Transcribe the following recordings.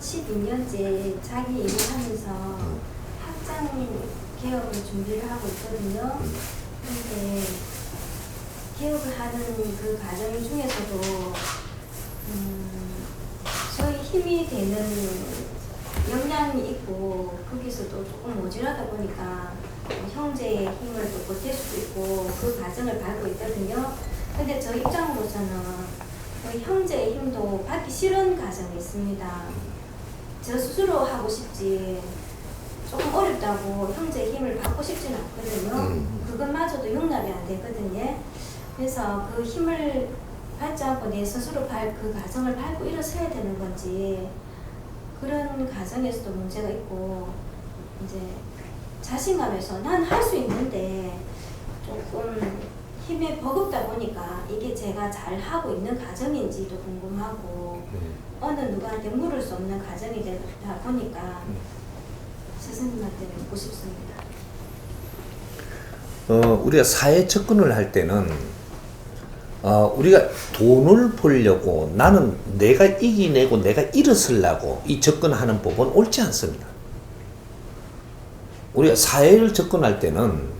12년째 자기 일을 하면서 학장 개업을 준비를 하고 있거든요. 그런데 개업을 하는 그 과정 중에서도 저희 힘이 되는 역량이 있고 거기서도 조금 모자라다 보니까 형제의 힘을 또 보탤 수도 있고 그 과정을 밟고 있거든요. 근데 저 입장으로서는 그 형제의 힘도 받기 싫은 과정이 있습니다. 저 스스로 하고 싶지 조금 어렵다고 형제의 힘을 받고 싶지는 않거든요. 그것마저도 용납이 안 되거든요. 그래서 그 힘을 받지 않고 내 스스로 그 과정을 밟고 일어서야 되는 건지 그런 과정에서도 문제가 있고 이제 자신감에서 난 할 수 있는데 조금 힘에 버겁다 보니까 이게 제가 잘 하고 있는 과정인지도 궁금하고 어느 누구한테 물을 수 없는 과정이 되다 보니까 스승님한테 묻고 싶습니다. 우리가 사회 접근을 할 때는 우리가 돈을 벌려고 나는 내가 이기내고 내가 일어서려고 이 접근하는 법은 옳지 않습니다. 우리가 사회를 접근할 때는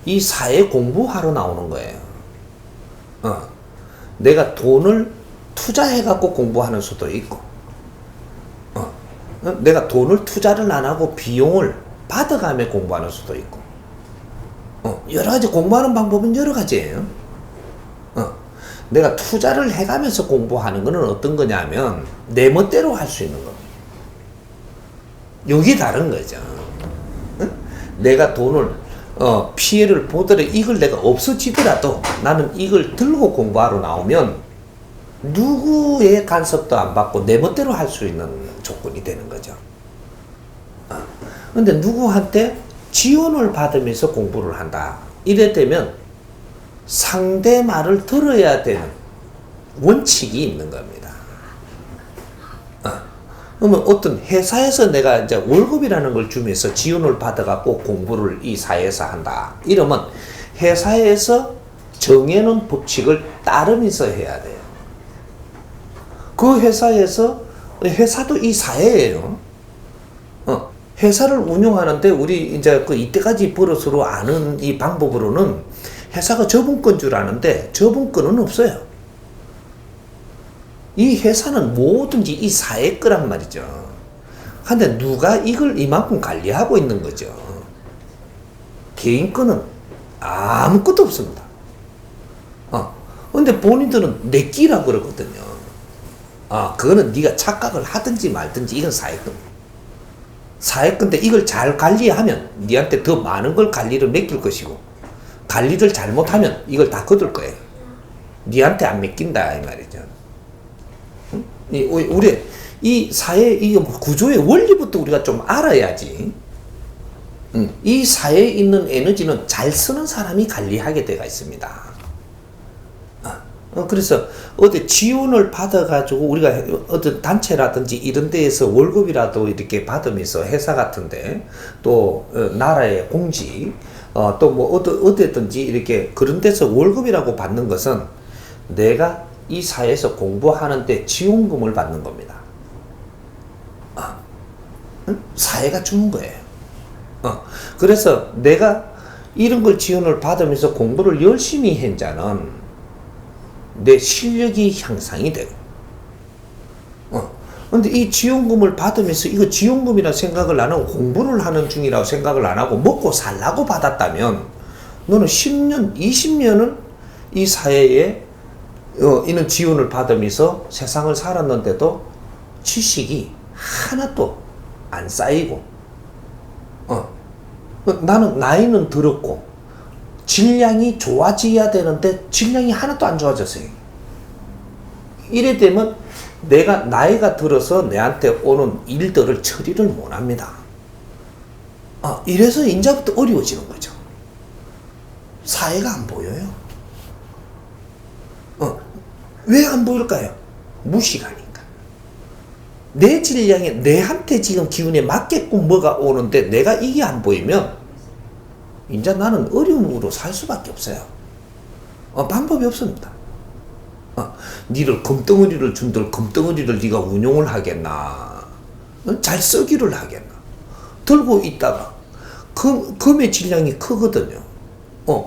이 사회 공부하러 나오는 거예요. 내가 돈을 투자해갖고 공부하는 수도 있고, 내가 돈을 투자를 안 하고 비용을 받아가며 공부하는 수도 있고, 여러 가지 공부하는 방법은 여러 가지예요. 내가 투자를 해가면서 공부하는 거는 어떤 거냐면 내 멋대로 할 수 있는 겁니다. 여기 다른 거죠. 내가 돈을 피해를 보더라도 이걸 내가 없어지더라도 나는 이걸 들고 공부하러 나오면 누구의 간섭도 안 받고 내 멋대로 할 수 있는 조건이 되는 거죠. 근데 누구한테 지원을 받으면서 공부를 한다. 이래 되면 상대 말을 들어야 되는 원칙이 있는 겁니다. 그러면 어떤 회사에서 내가 이제 월급이라는 걸 주면서 지원을 받아갖고 공부를 이 사회에서 한다. 이러면 회사에서 정해놓은 법칙을 따르면서 해야 돼요. 그 회사에서, 회사도 이 사회예요. 회사를 운영하는데 우리 이제 그 이때까지 버릇으로 아는 이 방법으로는 회사가 저분권 줄 아는데 저분권은 없어요. 이 회사는 뭐든지 이 사회 거란 말이죠. 근데 누가 이걸 이만큼 관리하고 있는 거죠. 개인 거는 아무것도 없습니다. 근데 본인들은 내 끼라고 그러거든요. 그거는 네가 착각을 하든지 말든지 이건 사회 겁니다. 사회 건데 이걸 잘 관리하면 네한테 더 많은 걸 관리를 맡길 것이고 관리를 잘못하면 이걸 다 거둘 거예요. 네한테 안 맡긴다 이 말이죠. 우리 이 사회 이 구조의 원리부터 우리가 좀 알아야지. 이 사회에 있는 에너지는 잘 쓰는 사람이 관리하게 되어 있습니다. 그래서 어디 지원을 받아가지고 우리가 어떤 단체라든지 이런 데에서 월급이라도 이렇게 받으면서 회사 같은데 또 나라의 공직 또 뭐 어디든지 이렇게 그런 데서 월급이라고 받는 것은 내가 이 사회에서 공부하는데 지원금을 받는 겁니다. 사회가 주는 거예요. 그래서 내가 이런 걸 지원을 받으면서 공부를 열심히 한 자는 내 실력이 향상이 되고, 근데 이 지원금을 받으면서 이거 지원금이라 생각을 안 하고 공부를 하는 중이라고 생각을 안 하고 먹고 살라고 받았다면 너는 10년, 20년은 이 사회에 이런 지원을 받으면서 세상을 살았는데도 지식이 하나도 안 쌓이고, 나는 나이는 들었고, 질량이 좋아져야 되는데 질량이 하나도 안 좋아졌어요. 이래 되면 내가 나이가 들어서 내한테 오는 일들을 처리를 못 합니다. 이래서 이제부터 어려워지는 거죠. 사회가 안 보여요. 왜 안 보일까요? 무시가니까. 내 질량에 내한테 지금 기운에 맞게끔 뭐가 오는데 내가 이게 안 보이면 이제 나는 어려움으로 살 수밖에 없어요. 방법이 없습니다. 니를 금덩어리를 준들 금덩어리를 네가 운용을 하겠나? 잘 쓰기를 하겠나? 들고 있다가 금의 질량이 크거든요.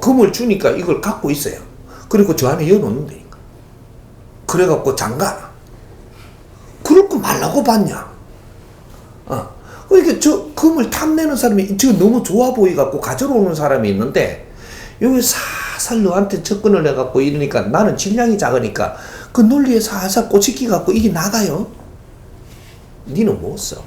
금을 주니까 이걸 갖고 있어요. 그리고 저 안에 넣어놓는다니까. 그래갖고 장가. 그럴 거 말라고 봤냐? 그러니까 저 금을 탐내는 사람이 지금 너무 좋아 보이갖고 가져러 오는 사람이 있는데, 여기 살살 너한테 접근을 해갖고 이러니까 나는 질량이 작으니까 그 논리에 살살 꼬치기 갖고 이게 나가요? 니는 못 써.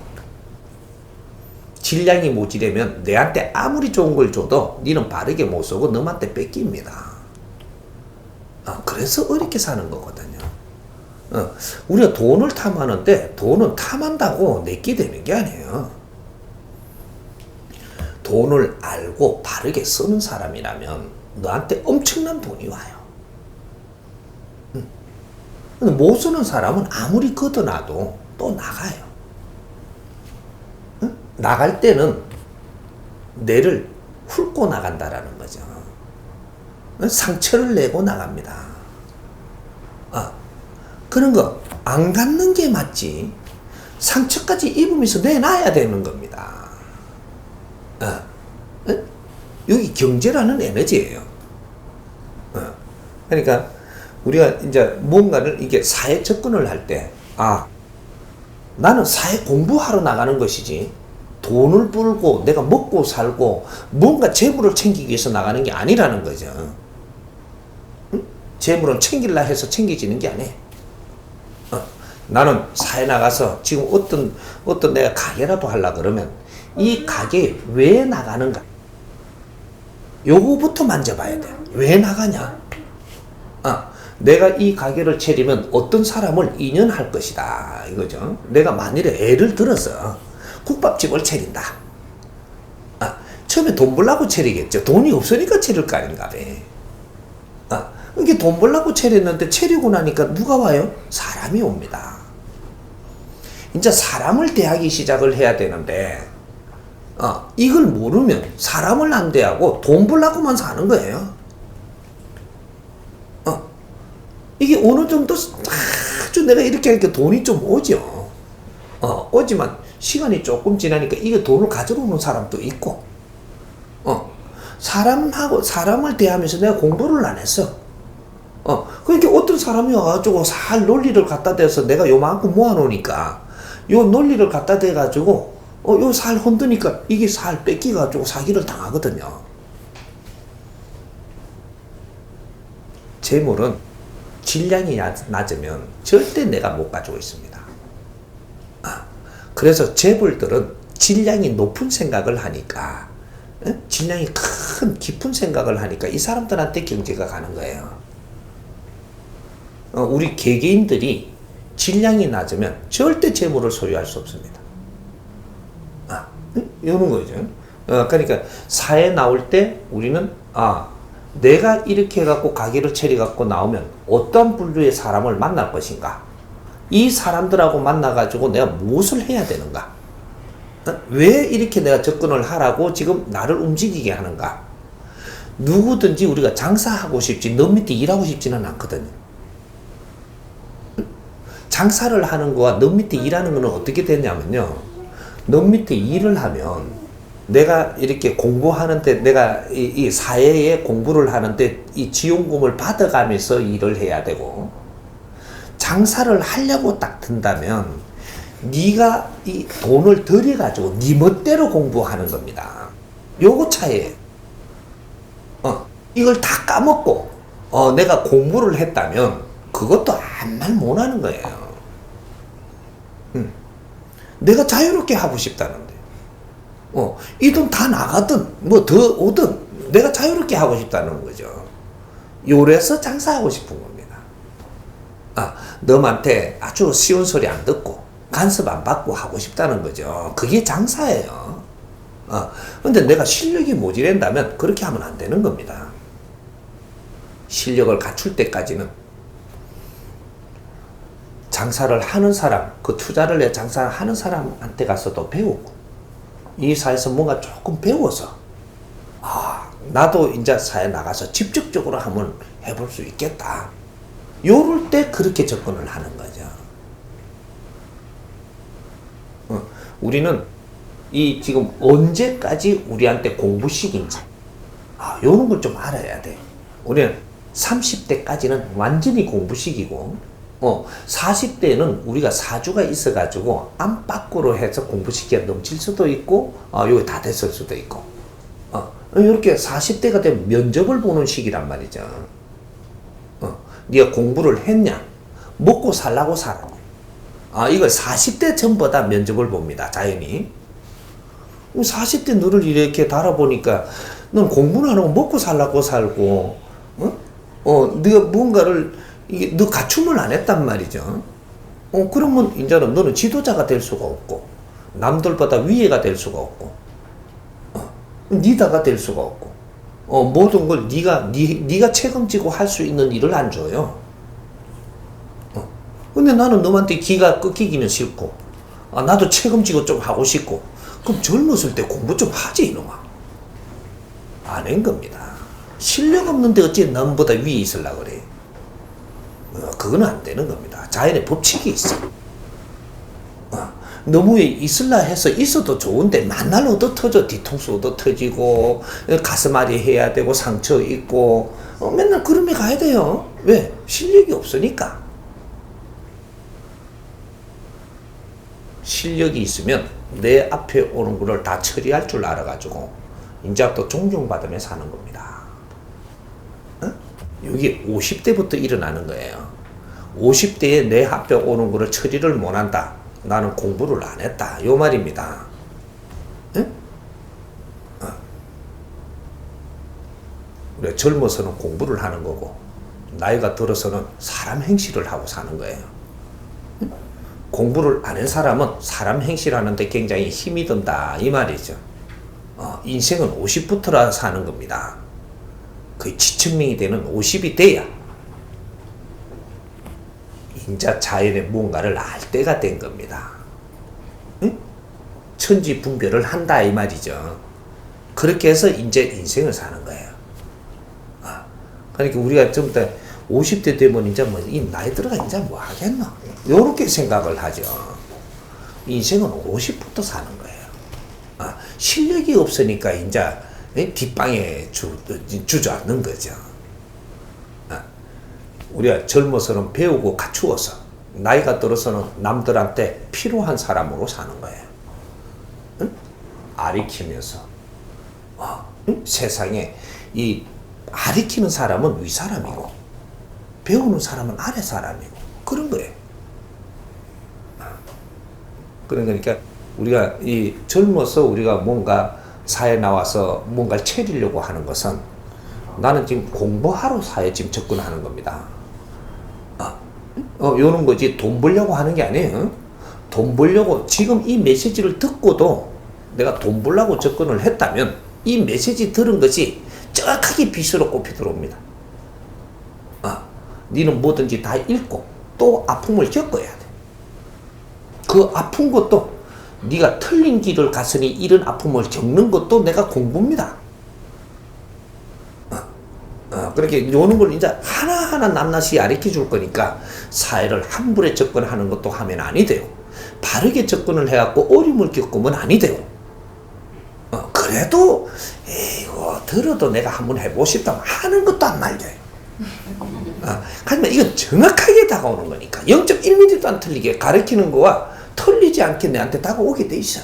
질량이 모자라면 내한테 아무리 좋은 걸 줘도 니는 바르게 못 쓰고 너한테 뺏깁니다. 그래서 어렵게 사는 거거든요. 우리가 돈을 탐하는데 돈은 탐한다고 내게 되는 게 아니에요. 돈을 알고 바르게 쓰는 사람이라면 너한테 엄청난 돈이 와요. 근데 못 쓰는 사람은 아무리 걷어놔도 또 나가요. 나갈 때는 뇌를 훑고 나간다라는 거죠. 상처를 내고 나갑니다. 그런 거 안 갖는 게 맞지. 상처까지 입으면서 내놔야 되는 겁니다. 여기 경제라는 에너지예요. 그러니까 우리가 이제 뭔가를 이게 사회 접근을 할 때, 나는 사회 공부하러 나가는 것이지 돈을 벌고 내가 먹고 살고 뭔가 재물을 챙기기 위해서 나가는 게 아니라는 거죠. 재물은 챙길라 해서 챙겨지는 게 아니에요. 나는 사회 나가서 지금 어떤 내가 가게라도 하려고 그러면 이 가게 왜 나가는가? 요거부터 만져봐야 돼. 왜 나가냐? 내가 이 가게를 차리면 어떤 사람을 인연할 것이다. 이거죠. 내가 만일에 애를 들어서 국밥집을 차린다. 처음에 돈 벌라고 차리겠죠. 돈이 없으니까 차릴 거 아닌가 봐. 이게 돈 벌라고 차렸는데 차리고 나니까 누가 와요? 사람이 옵니다. 이제 사람을 대하기 시작을 해야 되는데, 이걸 모르면 사람을 안 대하고 돈 벌라고만 사는 거예요. 이게 어느 정도 아주 내가 이렇게 하니까 돈이 좀 오죠. 오지만 시간이 조금 지나니까 이게 돈을 가지러 오는 사람도 있고, 사람을 대하면서 내가 공부를 안 했어. 그러니까 어떤 사람이 와가지고 살 논리를 갖다 대서 내가 요만큼 모아놓으니까 요 논리를 갖다 대가지고 요 살 흔드니까 이게 살 뺏기가지고 사기를 당하거든요. 재물은 질량이 낮으면 절대 내가 못 가지고 있습니다. 그래서 재벌들은 질량이 높은 생각을 하니까, 질량이 큰 깊은 생각을 하니까 이 사람들한테 경제가 가는 거예요. 우리 개개인들이 질량이 낮으면 절대 재물을 소유할 수 없습니다. 이런 거죠. 그러니까 사회에 나올 때 우리는 내가 이렇게 해갖고 가게를 차려갖고 나오면 어떤 분류의 사람을 만날 것인가? 이 사람들하고 만나가지고 내가 무엇을 해야 되는가? 왜 이렇게 내가 접근을 하라고 지금 나를 움직이게 하는가? 누구든지 우리가 장사하고 싶지, 너 밑에 일하고 싶지는 않거든요. 장사를 하는 거와 너 밑에 일하는 거는 어떻게 되냐면요. 너 밑에 일을 하면 내가 이렇게 공부하는데, 내가 이 사회에 공부를 하는데 이 지원금을 받아가면서 일을 해야 되고, 장사를 하려고 딱 든다면 네가 이 돈을 들여가지고 네 멋대로 공부하는 겁니다. 요거 차이에요. 이걸 다 까먹고 내가 공부를 했다면 그것도 아무 말 못하는 거예요. 내가 자유롭게 하고 싶다는데, 이 돈 다 나가든 뭐 더 오든 내가 자유롭게 하고 싶다는 거죠. 요래서 장사하고 싶은 겁니다. 너한테 아주 쉬운 소리 안 듣고 간섭 안 받고 하고 싶다는 거죠. 그게 장사예요. 근데 내가 실력이 모자란다면 그렇게 하면 안 되는 겁니다. 실력을 갖출 때까지는 장사를 하는 사람, 그 투자를 해 장사를 하는 사람한테 가서도 배우고, 이 사회에서 뭔가 조금 배워서 나도 이제 사회 나가서 직접적으로 한번 해볼 수 있겠다. 요럴 때 그렇게 접근을 하는 거죠. 우리는 이 지금 언제까지 우리한테 공부식인지, 요런 걸 좀 알아야 돼. 우리는 30대까지는 완전히 공부식이고, 40대는 우리가 사주가 있어가지고 안팎으로 해서 공부식이 넘칠 수도 있고, 여기 다 됐을 수도 있고, 이렇게 40대가 되면 면접을 보는 시기란 말이죠. 네가 공부를 했냐? 먹고 살라고 살았냐? 이걸 40대 전보다 면접을 봅니다. 자연히. 40대 너를 이렇게 달아보니까 넌 공부는 안 하고 먹고 살라고 살고, 네가 뭔가를 너 갖춤을 안 했단 말이죠. 그러면 이제는 너는 지도자가 될 수가 없고, 남들보다 위에가 될 수가 없고, 리더가 될 수가 없고, 모든 걸 네가 책임지고 할 수 있는 일을 안 줘요. 근데 나는 너한테 기가 꺾이기는 싫고, 나도 책임지고 좀 하고 싶고, 그럼 젊었을 때 공부 좀 하지 이놈아. 안 한 겁니다. 실력 없는데 어찌 남보다 위에 있으려고 그래. 그건 안 되는 겁니다. 자연의 법칙이 있어. 너무 있을라 해서 있어도 좋은데 만날 얻어 터져. 뒤통수 얻어 터지고 가슴앓이 해야 되고 상처 있고, 맨날 그름에 가야 돼요. 왜? 실력이 없으니까. 실력이 있으면 내 앞에 오는 거를 다 처리할 줄 알아가지고 이제 또 존경받으며 사는 겁니다. 여기 50대부터 일어나는 거예요. 50대에 내 앞에 오는 거를 처리를 못한다. 나는 공부를 안 했다. 요 말입니다. 우리가 젊어서는 공부를 하는 거고, 나이가 들어서는 사람 행실을 하고 사는 거예요. 공부를 안 한 사람은 사람 행실하는데 굉장히 힘이 든다. 이 말이죠. 인생은 50부터라 사는 겁니다. 거의 지천명이 되는 50이 돼야 인자 자연의 뭔가를 알 때가 된 겁니다. 응? 천지분별을 한다 이 말이죠. 그렇게 해서 이제 인생을 사는 거예요. 그러니까 우리가 좀 더 50대 되면 이제 뭐 이 나이 들어가 이제 뭐 하겠노? 요렇게 생각을 하죠. 인생은 50부터 사는 거예요. 실력이 없으니까 이제 뒷방에 주저앉는 거죠. 우리가 젊어서는 배우고 갖추어서, 나이가 들어서는 남들한테 필요한 사람으로 사는 거예요. 응? 아리키면서 세상에 이 아리키는 사람은 위 사람이고 배우는 사람은 아래 사람이고 그런 거예요. 그러니까 우리가 이 젊어서 우리가 뭔가 사회에 나와서 뭔가를 채리려고 하는 것은, 나는 지금 공부하러 사회에 지금 접근하는 겁니다. 요런 거지 돈 벌려고 하는 게 아니에요. 돈 벌려고 지금 이 메시지를 듣고도 내가 돈 벌려고 접근을 했다면 이 메시지 들은 것이 정확하게 빛으로 꼽혀 들어옵니다. 니는 뭐든지 다 읽고 또 아픔을 겪어야 돼. 그 아픈 것도 네가 틀린 길을 갔으니 이런 아픔을 겪는 것도 내가 공부입니다. 그렇게 요런 걸 이제 하나하나 낱낱이 가르쳐 줄 거니까 사회를 함부로 접근하는 것도 하면 아니 돼요. 바르게 접근을 해갖고 어려움을 겪으면 아니 돼요. 그래도 이거 들어도 내가 한번 해보고 싶다면 하는 것도 안 말려요. 하지만 이건 정확하게 다가오는 거니까 0.1mm도 안 틀리게 가르치는 거와 틀리지 않게 내한테 다가오게 돼 있어.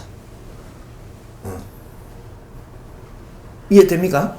이해됩니까?